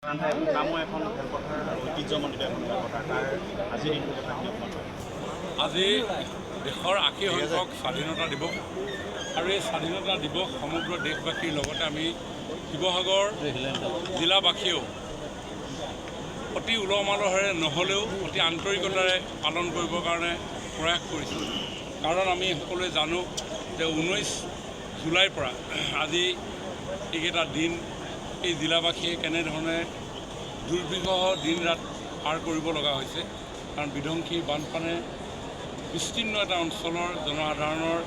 আজি দেশৰ ৮০ সংখ্যক স্বাধীনতা দিৱস আৰু এই স্বাধীনতা দিৱস সমগ্ৰ দেশবাসীৰ লগতে আমি শিৱসাগৰ জিলাবাসীয়েও অতি উলহ মালহেৰে নহ'লেও অতি আন্তৰিকতাৰে পালন কৰিবৰ কাৰণে প্ৰয়াস কৰিছোঁ। কাৰণ আমি সকলোৱে জানো যে 19 জুলাইৰ পৰা আজি এইকেইটা দিন এই জিলাবাসীয়ে কেনেধৰণে দুৰ্বিষহ দিন ৰাত পাৰ কৰিব লগা হৈছে। কাৰণ বিধ্বংসী বানপানীয়ে বিস্তীৰ্ণ এটা অঞ্চলৰ জনসাধাৰণৰ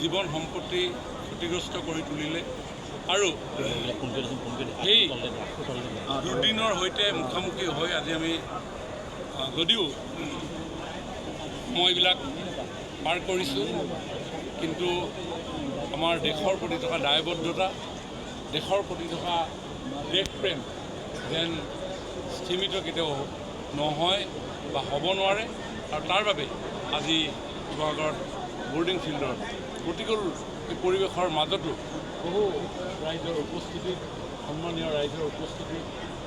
জীৱন সম্পত্তি ক্ষতিগ্ৰস্ত কৰি তুলিলে আৰু সেই দুৰ্দিনৰ সৈতে মুখামুখি হৈ আজি আমি যদিও সময়বিলাক পাৰ কৰিছোঁ, কিন্তু আমাৰ দেশৰ প্ৰতি থকা দায়বদ্ধতা, দেশৰ প্ৰতি থকা দেশপ্ৰেম যেন স্থিমিত কেতিয়াও নহয় বা হ'ব নোৱাৰে। আৰু তাৰ বাবে আজি শিৱসাগৰ বৰ্ডিং ফিল্ডৰ প্ৰতিকূল এই পৰিৱেশৰ মাজতো বহু ৰাইজৰ উপস্থিতিত, সন্মানীয় ৰাইজৰ উপস্থিতিত,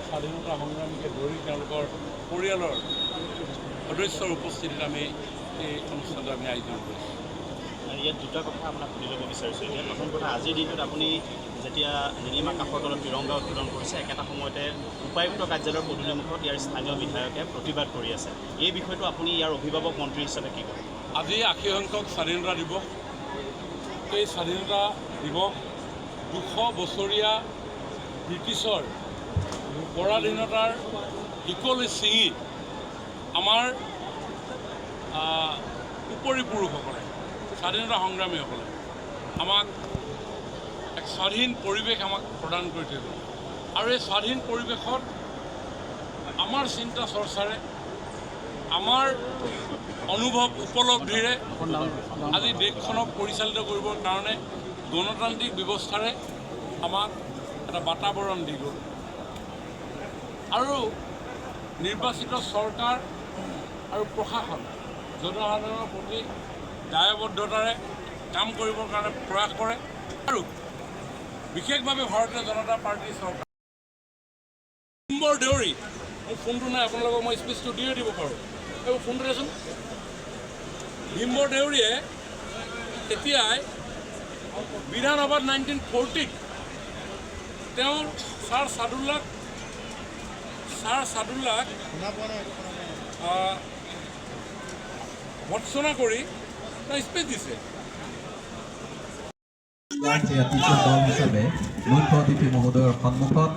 স্বাধীনতা সংগ্ৰামীকে ধৰি তেওঁলোকৰ পৰিয়ালৰ সদস্যৰ উপস্থিতিত আমি এই অনুষ্ঠানটো আমি আয়োজন কৰিছোঁ। ইয়াত দুটা কথা আপোনাক সুধি ল'ব বিচাৰিছোঁ। ইয়াত প্ৰথম কথা, আজিৰ দিনটোত আপুনি যেতিয়া নীলিমা কাষৰ তলত তিৰংগা উত্তোলন কৰিছে, একেটা সময়তে উপায়ুক্ত কাৰ্যালয়ৰ পদূলিমুখত ইয়াৰ স্থানীয় বিধায়কে প্ৰতিবাদ কৰি আছে। এই বিষয়টো আপুনি ইয়াৰ অভিভাৱক মন্ত্ৰী হিচাপে কি কৰে? আজি ৮০ সংখ্যক স্বাধীনতা দিৱস। এই স্বাধীনতা দিৱস ২০০ বছৰীয়া ব্ৰিটিছৰ পৰাধীনতাৰ শিকলি ছিঙি আমাৰ উপৰি পুৰুষসকলে, স্বাধীনতা সংগ্ৰামীসকলে আমাক এক স্বাধীন পৰিৱেশ আমাক প্ৰদান কৰি থৈ গ'ল। আৰু এই স্বাধীন পৰিৱেশত আমাৰ চিন্তা চৰ্চাৰে, আমাৰ অনুভৱ উপলব্ধিৰে আজি দেশখনক পৰিচালিত কৰিবৰ কাৰণে গণতান্ত্ৰিক ব্যৱস্থাৰে আমাক এটা বাতাবৰণ দি গ'ল। আৰু নিৰ্বাচিত চৰকাৰ আৰু প্ৰশাসন জনসাধাৰণৰ প্ৰতি দায়বদ্ধতাৰে কাম কৰিবৰ কাৰণে প্ৰয়াস কৰে। আৰু বিশেষভাৱে ভাৰতীয় জনতা পাৰ্টীৰ চৰকাৰ ভীমবৰ দেউৰী, মোৰ ফোনটো নাই, আপোনালোকক মই স্পীচটো দিয়ে দিব পাৰোঁ, এইবোৰ ফোনটো দেচোন। ভীমবৰ দেউৰীয়ে তেতিয়াই বিধানসভাত 1940 তেওঁৰ ছাৰ ছাদুল্লাক ভৎসনা কৰি তেওঁ স্পীচ দিছে। দল হিচাপে মুখ্য অতিথি মহোদয়ৰ সন্মুখত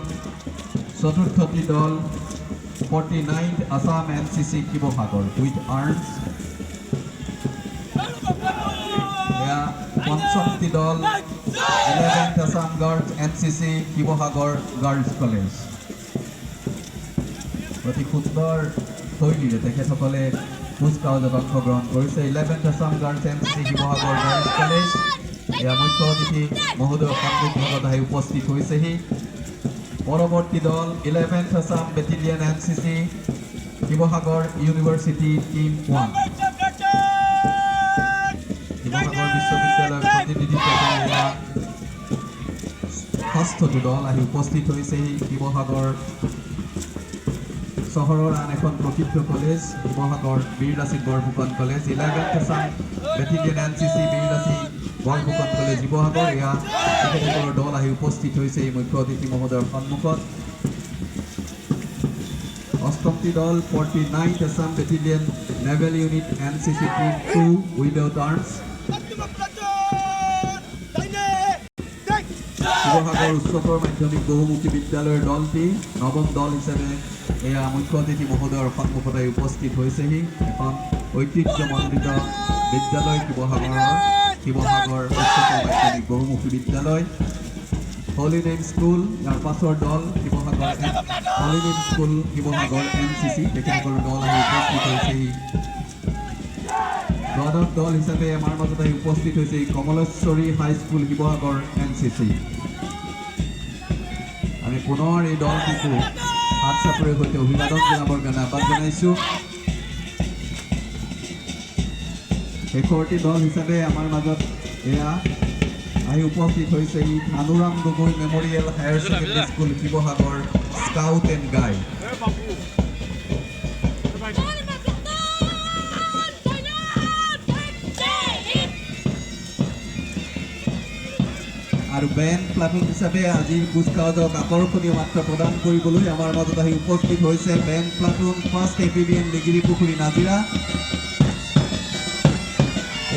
চতুৰ্থটি দল 49th Assam NCC Sivasagar with arms, পঞ্চমটি দল 11th Assam girls NCC Sivasagar girls college. অতি সুন্দৰ শৈলীৰে তেখেতসকলে কুচকাৱাজত অংশগ্ৰহণ কৰিছে। 11th Assam girls NCC Sivasagar girls college, এয়া মুখ্য অতিথি মহোদয়ৰ সন্মুখত আহি উপস্থিত হৈছেহি। পৰৱৰ্তী দল 11th Assam battalion NCC Sivasagar university team 1, Sivasagar বিশ্ববিদ্যালয়ৰ প্ৰতিনিধিত্ব কৰি ষষ্ঠটো দল আহি উপস্থিত হৈছেহি। শিৱসাগৰ চহৰৰ আন এখন প্ৰসিদ্ধ college Sivasagar Bir Lachit Borphukan college, 11th Assam battalion NCC Bir Lachit Borphukan college Sivasagar, এয়া তেখেতসকলৰ দল আহি উপস্থিত হৈছে এই মুখ্য অতিথি মহোদয়ৰ সন্মুখত। অষ্টমটি দল 49th Assam battalion naval unit NCC team 2 without arms, Sivasagar উচ্চতৰ মাধ্যমিক বহুমুখী বিদ্যালয়ৰ দলটি নৱম দল হিচাপে এয়া মুখ্য অতিথি মহোদয়ৰ সন্মুখত উপস্থিত হৈছেহি। এখন ঐতিহ্যমণ্ডিত বিদ্যালয় শিৱসাগৰ উচ্চতৰ মাধ্যমিক বহুমুখী বিদ্যালয়। হলি নেম স্কুল, ইয়াৰ পাছৰ দল শিৱসাগৰ হলি নেম স্কুল শিৱসাগৰ NCC, তেখেতসকলৰ দল আহি উপস্থিত হৈছেহি। দ্বাদশ দল হিচাপে আমাৰ মাজত আহি উপস্থিত হৈছে কমলেশ্বৰী হাইস্কুল শিৱসাগৰ NCC। আমি পুনৰ এই দলটিকো হাত চাপৰিৰ সৈতে অভিবাদন জনাবৰ কাৰণে আহ্বান জনাইছোঁ। শেষৰটি দল হিচাপে আমাৰ মাজত এয়া আহি উপস্থিত হৈছে ই Bhanuram Gogoi memorial higher secondary school Sivasagar Scout and Guide. আৰু বেন প্লাটুন হিচাপে আজিৰ কুচকাৱাজক আকৰ্ষণীয় মাত্ৰা প্ৰদান কৰিবলৈ আমাৰ মাজত আহি উপস্থিত হৈছে বেন প্লাটুন ফাৰ্ষ্ট এপিবিএন লিগিৰি পুখুৰী নাজিৰা।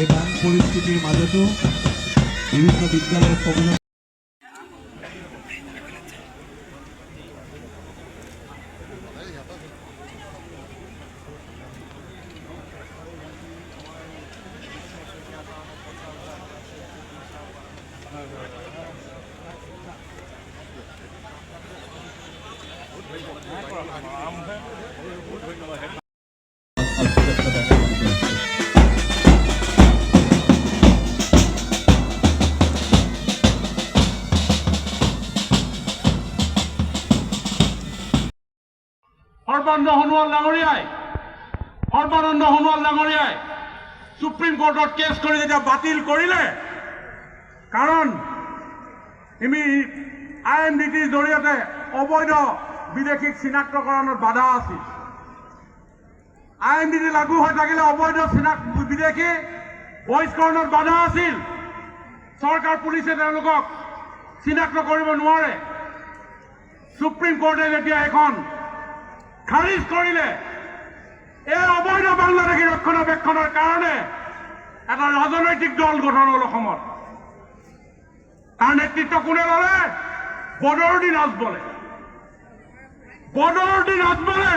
এই বান পৰিস্থিতিৰ মাজতো বিভিন্ন বিদ্যালয়ৰ সবুজ সৰ্বানন্দ সোণোৱাল ডাঙৰীয়াই সুপ্ৰিম কোৰ্টত কেছ কৰি যেতিয়া বাতিল কৰিলে, কাৰণ IMDTৰ জৰিয়তে অবৈধ বিদেশীক চিনাক্তকৰণত বাধা আছিল। IMDT লাগু হৈ থাকিলে অবৈধ বিদেশী বহিষ্কৰণত বাধা আছিল। চৰকাৰ পুলিচে তেওঁলোকক চিনাক্ত কৰিব নোৱাৰে। সুপ্ৰিম কোৰ্টে যেতিয়া এখন খাৰিজ কৰিলে, এই অবৈধ বাংলাদেশী ৰক্ষণাবেক্ষণৰ কাৰণে এটা ৰাজনৈতিক দল গঠন হ'ল অসমত। তাৰ নেতৃত্ব কোনে ল'লে? বদৰুদ্দিন আজমলে।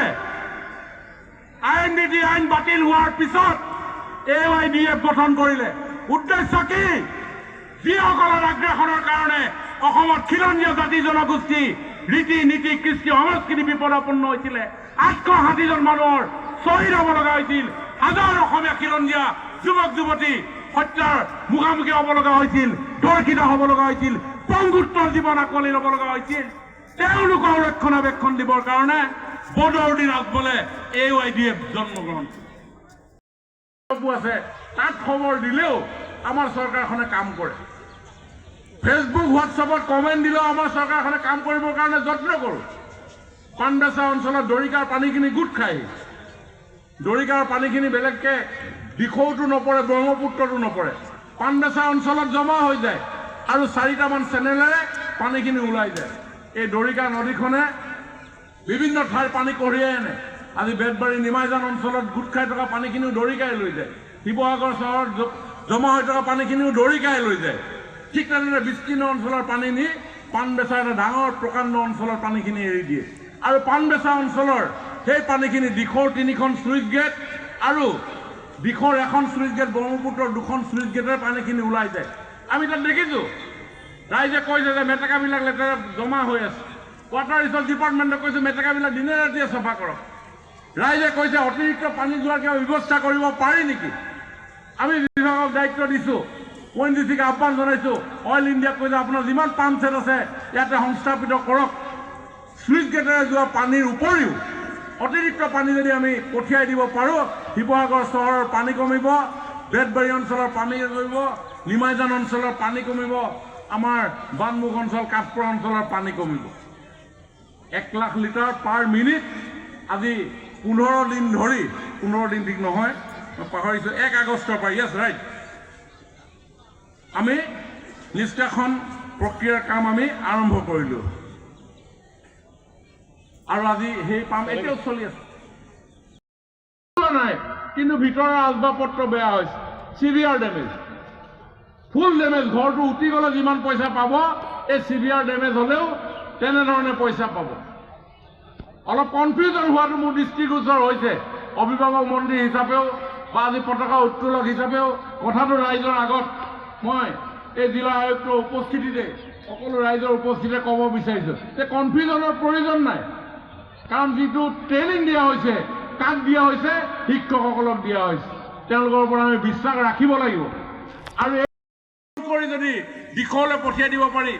IMDT আইন বাতিল হোৱাৰ পিছত AYDF গঠন কৰিলে। উদ্দেশ্য কি? যিসকলৰ আগ্ৰাসনৰ কাৰণে অসমত খিলঞ্জীয়া জাতি জনগোষ্ঠী, ৰীতি নীতি, কৃষ্টি সংস্কৃতি বিপদাপন্ন হৈছিলে। 860 জন মানুহৰ শ্বহীদ হ'ব লগা হৈছিল। হাজাৰ অসমীয়া খিলঞ্জীয়া যুৱক যুৱতী হত্যাৰ মুখামুখি হ'ব লগা হৈছিল, ধৰ্ষিত হ'ব লগা হৈছিল, পংগুত্বৰ জীৱন আকোৱালি ল'ব লগা হৈছিল। তেওঁলোকৰ ৰক্ষণাবেক্ষণ দিবৰ কাৰণে বদৰুদ্দিন আজমলে AYDF জন্মগ্ৰহণ আছে। তাত খবৰ দিলেও আমাৰ চৰকাৰখনে কাম কৰে। ফেচবুক হোৱাটছএপত কমেণ্ট দিলেও আমাৰ চৰকাৰখনে কাম কৰিবৰ কাৰণে যত্ন কৰোঁ। পানবেচা অঞ্চলত দৰিকাৰ পানীখিনি গোট খাই, দৰিকাৰ পানীখিনি বেলেগকে দিখৌতো নপৰে, ব্ৰহ্মপুত্ৰতো নপৰে, পানবেচা অঞ্চলত জমা হৈ যায় আৰু 4টামান চেনেলেৰে পানীখিনি ওলাই যায়। এই দৰিকা নদীখনে বিভিন্ন ঠাইৰ পানী কঢ়িয়াই আনে। আজি বেতবাৰী নিমাইজান অঞ্চলত গোট খাই থকা পানীখিনিও দৰিকাই লৈ যায়। শিৱসাগৰ চহৰত জমা হৈ থকা পানীখিনিও দৰিকাই লৈ যায়। ঠিক তেনেদৰে বিস্তীৰ্ণ অঞ্চলৰ পানী নি পানবেচা এটা ডাঙৰ প্ৰকাণ্ড অঞ্চলৰ পানীখিনি এৰি দিয়ে। আৰু পানবেচা অঞ্চলৰ সেই পানীখিনি দিখৌৰ 3খন শ্লুইচ গেট আৰু দিখৌৰ 1খন শ্লুইচ গেট, ব্ৰহ্মপুত্ৰৰ 2খন শ্লুইচ গেটেৰে পানীখিনি ওলাই যায়। আমি তাত দেখিছোঁ ৰাইজে কৈছে যে মেটেকাবিলাক লেতেৰা জমা হৈ আছে। ৱাটাৰ ৰিচোৰ্চ ডিপাৰ্টমেণ্টে কৈছে মেটেকাবিলাক দিনে ৰাতিয়ে চাফা কৰক। ৰাইজে কৈছে অতিৰিক্ত পানী যোৱাৰ কিবা ব্যৱস্থা কৰিব পাৰি নেকি? আমি বিভাগক দায়িত্ব দিছোঁ, ONGCক আহ্বান জনাইছোঁ, অইল ইণ্ডিয়াক কৈছে আপোনাৰ যিমান পাম্প ছেট আছে ইয়াতে সংস্থাপিত কৰক। শ্লুইচ গেটেৰে যোৱা পানীৰ উপৰিও অতিৰিক্ত পানী যদি আমি পঠিয়াই দিব পাৰোঁ, শিৱসাগৰ চহৰৰ পানী কমিব, বেতবাৰী অঞ্চলৰ পানী কমিব, নিমাইজান অঞ্চলৰ পানী কমিব, আমাৰ বানমুখ অঞ্চল, কাঠপুৰ অঞ্চলৰ পানী কমিব। 1 লাখ লিটাৰ পাৰ মিনিট। আজি 15 দিন ধৰি, 15 দিন ঠিক নহয়, মই পাহৰিছোঁ, 1 আগষ্টৰ পৰা, য়েছ ৰাইট, আমি নিষ্কাশন প্ৰক্ৰিয়াৰ কাম আমি আৰম্ভ কৰিলোঁ আৰু আজি সেই পাম্প এতিয়াও চলি আছে। নাই, কিন্তু ভিতৰৰ আচবাব পত্ৰ বেয়া হৈছে, চিভিয়াৰ ডেমেজ, ফুল ডেমেজ। ঘৰটো উটি গ'লে যিমান পইচা পাব, এই চিভিয়াৰ ডেমেজ হ'লেও তেনেধৰণে পইচা পাব। অলপ কনফিউজন হোৱাটো মোৰ দৃষ্টিগোচৰ হৈছে। অভিভাৱক মন্ত্ৰী হিচাপেও বা আজি পতাকা উত্তোলক হিচাপেও কথাটো ৰাইজৰ আগত মই এই জিলা আয়ুক্তৰ উপস্থিতিতে, সকলো ৰাইজৰ উপস্থিতিতে ক'ব বিচাৰিছোঁ যে কনফিউজনৰ প্ৰয়োজন নাই। কাৰণ যিটো ট্ৰেইনিং দিয়া হৈছে, কাক দিয়া হৈছে? শিক্ষকসকলক দিয়া হৈছে। তেওঁলোকৰ ওপৰত আমি বিশ্বাস ৰাখিব লাগিব। আৰু এই কৰি যদি দিশলৈ পঠিয়াই দিব পাৰি,